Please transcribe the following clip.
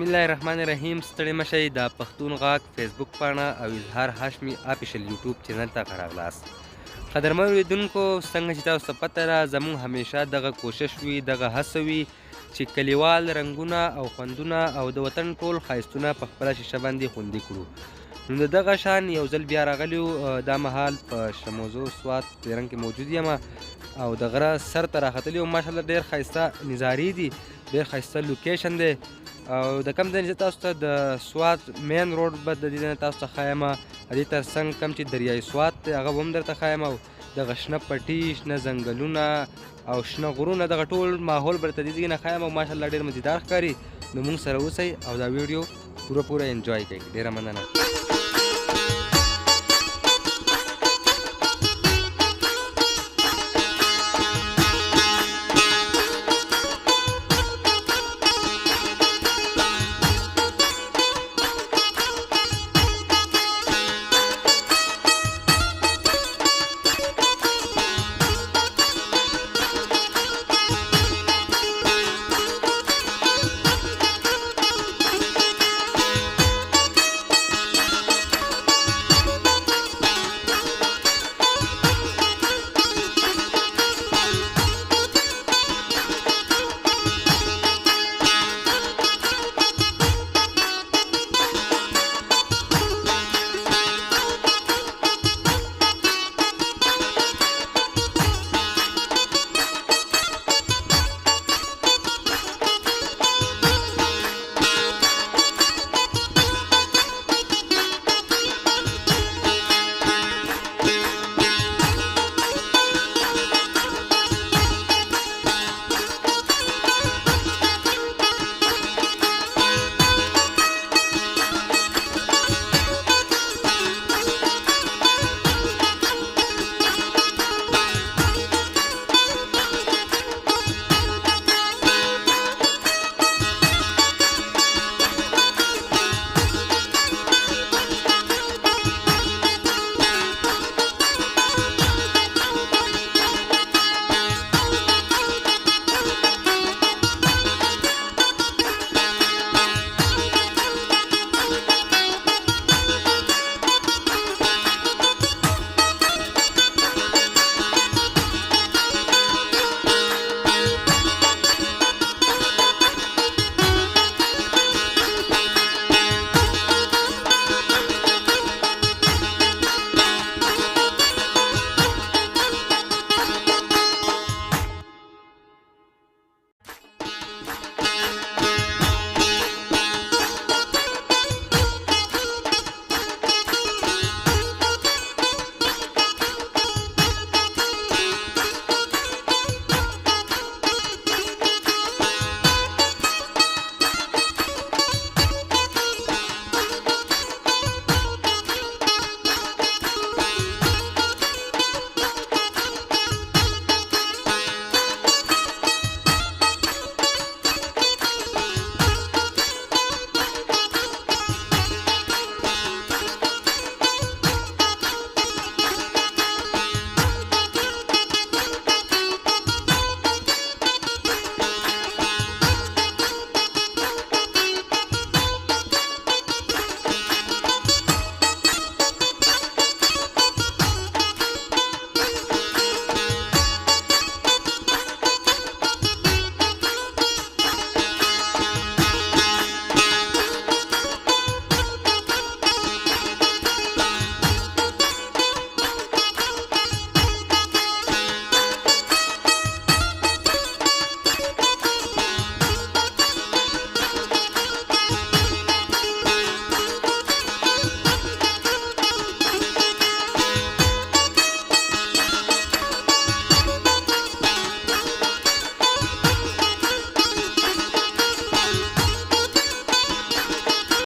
بسم الله الرحمن الرحیم. ستړي مشئ، د پښتون غږ فیسبوک پاڼه او اظهار هاشمي آفیشل یوټیوب چینل ته راغلاست. قدرمن اورېدونکو، څنګه چې تاسو ته پته ده، زموږ همیشه دغه کوشش وي، دغه هڅه وي چې کلیوال رنګونه او خوندونه او د وطن ټول ښایستونه په خپله شیشه باندې خوندي کړو. نو د دغه شان یو ځل بیا راغلی وو. دا مهال په شموزو سوات پیرنګ کې موجود یم او د غره سر ته راختلي وم. ماشاءالله ډېر ښایسته نظارې دي، ډېر ښایسته لوکیشن دی. او د کوم ځای نه زه تاسو ته د سوات مین روډ به د دې نه تاسو ته ښایم، د دې تر څنګ کوم چې دریای سوات دی هغه به هم درته ښایم، او دغه شنه پټي، شنه ځنګلونه او شنه غرونه، دغه ټول ماحول به درته د دې نه ښایم او ماشاءالله ډېر مزیدار ښکاري. نو موږ سره اوسئ او دا ویډیو پوره انجوای کړئ. ډېره مننه.